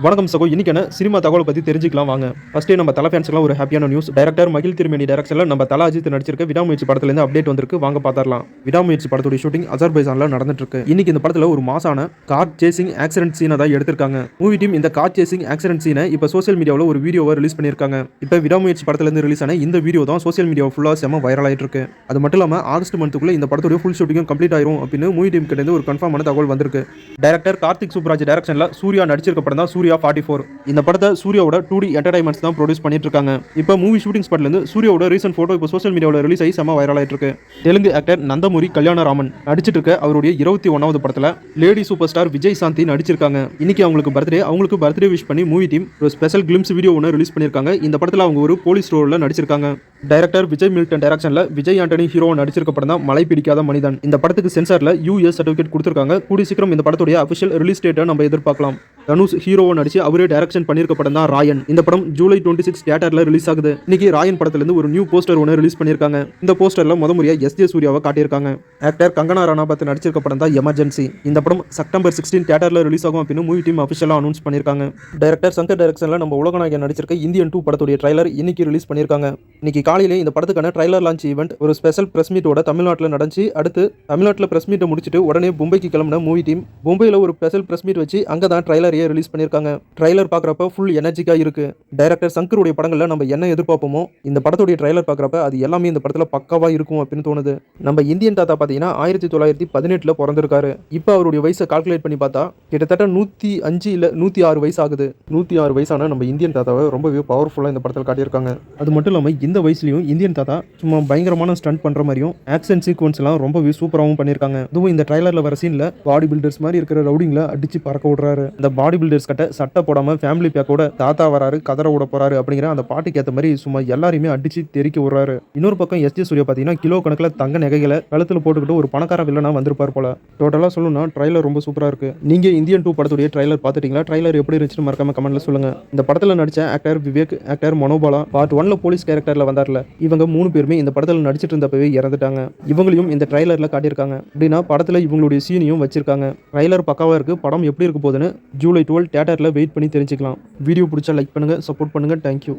வணக்கம் சகோ, இன்னைக்கான சினிமா தகவலை பற்றி தெரிஞ்சுக்கலாம் வாங்க. ஃபர்ஸ்ட்டே நம்ம தல ஃபேன்ஸ்க்குலாம் ஒரு ஹாப்பியான நியூஸ். டைரக்டர் மகிழ் திருமேனி டைரக்ஷனில் நம்ம தல அஜித் நடிச்சிருக்க விடாமுயற்சி படத்துலேருந்து அப்டேட் வந்திருக்கு. வாங்க பார்த்துடலாம். விடாமுயற்சி படத்துடைய ஷூட்டிங் அஜர்பைஜானில் நடந்துட்டு இருக்கு. இன்னைக்கு இந்த படத்தில் ஒரு மாசான கார் சேசிங் ஆக்சிடென்ட் சீனை தான் எடுத்திருக்காங்க. மூவி டீம் இந்த கார் சேசிங் ஆக்சிடென்ட் சீனை இப்போ சோசியல் மீடியாவில் ஒரு வீடியோவை ரிலீஸ் பண்ணியிருக்காங்க. இப்போ விடாமுயற்சி படத்துலேருந்து ரிலீஸ் ஆன இந்த வீடியோ தான் சோசியல் மீடியா ஃபுல்லாக செம வைரல் ஆகிட்டு இருக்கு. அது மட்டும் இல்லாமல் ஆகஸ்ட் மந்த்துக்குள்ள இந்த படத்துடைய ஃபுல் ஷூட்டிங்கும் கம்ப்ளீட் ஆயிரும் அப்படின்னு மூவி டீம் கிட்ட ஒரு கன்ஃபார்மான தகவல் வந்திருக்கு. டைரக்டர் கார்த்திக் சுப்ராஜ் டைரக்ஷனில் சூர்யா நடிச்சிருக்க படம் தான் சூர்யா 44. இந்த படத்தை சூர்யாவோட 2D என்டர்டைன்மெண்ட்ஸ் தான் ப்ரொடியூஸ் பண்ணிட்டு இருக்காங்க. இப்போ மூவி ஷூட்டிங் ஸ்பாட்ல இருந்து சூர்யாவோட ரீசன்ட் போட்டோ இப்போ சோஷியல் மீடியாவில் ரிலீஸ் ஆகி செம வைரல் ஆயிட்டு இருக்கு. தெலுங்கு ஆக்டர் நந்தமுரி கல்யாணராமன் நடிச்சிட்டு இருக்க அவருடைய 21வது படத்துல லேடி சூப்பர் ஸ்டார் விஜய் சாந்தி நடிச்சிருக்காங்க. இன்னைக்கு அவங்களுக்கு பர்த்டே விஷ் பண்ணி மூவி டீம் ஒரு ஸ்பெஷல் கிளிம்ஸ் வீடியோ ஒன்று ரிலீஸ் பண்ணியிருக்காங்க. இந்த படத்துல அவங்க ஒரு போலீஸ் ரோல்ல நடிச்சிருக்காங்க. டைரக்டர் விஜய் மில்டன் டைரக்ஷன்ல விஜய் ஆண்டனி ஹீரோ நடிச்சிருக்க படம் தான் மலை பிடிக்காத மனிதன். இந்த படத்துக்கு சென்சார்ல US சர்டிபிகேட் கொடுத்திருக்காங்க. கூடிய சீக்கிரம் இந்த படத்துடைய அபிஷியல் ரிலீஸ் டேட்டை நம்ம எதிர்பார்க்கலாம். தனுஷ் ஹீரோவை நடிச்சு அவரே டைரக்ஷன் பண்ணியிருக்க படம் தான் ராயன். இந்த படம் ஜூலை 26 தியேட்டர்ல ரிலீஸ் ஆகுது. இன்னைக்கு ராயன் படத்துல இருந்து ஒரு நியூ போஸ்டர் ஒன்று ரிலீஸ் பண்ணியிருக்காங்க. இந்த போஸ்டர்ல முறையா SJ சூர்யாவை காட்டியிருக்காங்க. ஆக்டர் கங்கனா ரனாவத் நடிச்சிருக்க படம் தான் எமர்ஜென்சி. இந்த படம் செப்டம்பர் 16 தியேட்டர்ல ரிலீஸ் ஆகும் அப்படின்னு மூவி டீம் அபிஷியலா அனௌன்ஸ் பண்ணியிருக்காங்க. டைரக்டர் சங்கர் டைரக்ஷன்ல நம்ம உலகநாயகன் நடிச்சிருக்க இந்தியன் 2 படத்துடைய ட்ரைலர் இன்னைக்கு ரிலீஸ் பண்ணியிருக்காங்க. இன்னைக்கு காலையிலே இந்த படத்துக்கான ட்ரைலர் லான்ச் ஈவெண்ட் ஒரு ஸ்பெஷல் பிரஸ் மீட்டோட தமிழ்நாட்டில் நடந்துச்சு. அடுத்து தமிழ்நாட்டில் பிரஸ் மீட்டை முடிச்சுட்டு உடனே மும்பைக்கு கிளம்பின மூவி டீம் மும்பையில் ஒரு ஸ்பெஷல் பிரஸ் மீட் வச்சு அங்கே தான் ட்ரைலரையே ரிலீஸ் பண்ணியிருக்காங்க. ட்ரைலர் பார்க்குறப்ப ஃபுல் எனர்ஜிக்காக இருக்கு. டைரக்டர் சங்கருடைய படங்களில் நம்ம என்ன எதிர்பார்ப்போமோ இந்த படத்துடைய ட்ரைலர் பார்க்குறப்ப அது எல்லாமே இந்த படத்தில் பக்காவா இருக்கும் அப்படின்னு தோணுது. நம்ம இந்தியன் தாத்தா பார்த்தீங்கன்னா 1918 பிறந்திருக்காரு. இப்போ அவருடைய வயசை கால்குலேட் பண்ணி பார்த்தா கிட்டத்தட்ட 105 இல்லை 106 வயசு ஆகுது. 106 வயசான நம்ம இந்தியன் தாத்தாவை ரொம்பவே பவர்ஃபுல்லாக இந்த படத்தில் காட்டியிருக்காங்க. அது மட்டும் இல்லாமல் இந்த வயசுலையும் இந்தியன் தாத்தா சும்மா பயங்கரமான ஸ்டண்ட் பண்ற மாதிரியும் ஆக்ஷன் சீக்வன்ஸ் எல்லாம் ரொம்பவே சூப்பராகவும் பண்ணியிருக்காங்க. அதுவும் இந்த ட்ரைலர்ல வர சீன்ல பாடி பில்டர்ஸ் மாதிரி இருக்கிற ரவுடிங்ல அடிச்சு பறக்க விடுறாரு. இந்த பாடி பில்டர்ஸ் கிட்ட சட்டை போடாம ஃபேமிலி பேக்கோட தாத்தா வராரு, கதற விட போறாரு அப்படிங்கிற அந்த பாட்டுக்கு ஏற்ற மாதிரி சும்மா எல்லாரையுமே அடிச்சு தெறிக்க விடுறாரு. இன்னொரு பக்கம் SJ சூர்யா பார்த்தீங்கன்னா கிலோ கணக்கில் தங்க நகைகளை கழுத்துல போட்டுக்கிட்டு ஒரு பணக்கார வில்லனா வந்திருப்பார் போல. டோட்டலா சொல்லணும்னா ட்ரைலர் ரொம்ப சூப்பரா இருக்கு. நீங்க இந்தியன் 2 படத்துடைய ட்ரைலர் பார்த்துட்டீங்களா? ட்ரைலர் எப்படி இருந்துச்சுன்னு மறக்காம கமெண்ட்ல சொல்லுங்க. இந்த படத்துல நடிச்ச actor Vivek, actor Manobala part 1ல போலீஸ் கேரக்டர்ல வந்தார்ல, இவங்க 3 பேருமே இந்த படத்தில் நடிச்சிட்டு இருந்தப்பவே இறந்துட்டாங்க. இவங்களையும் இந்த ட்ரைலர்ல காட்டியிருக்காங்க. அப்படின்னா படத்துல இவங்களுடைய சீனையும் வச்சிருக்காங்க. ட்ரைலர் பக்காவா இருக்கு. படம் எப்படி இருக்க போகுதுன்னு ஜூலை 12 தியேட்டர்ல வெயிட் பண்ணி தெரிஞ்சுக்கலாம். வீடியோ பிடிச்சா லைக் பண்ணுங்க, சப்போர்ட் பண்ணுங்க. தேங்க்யூ.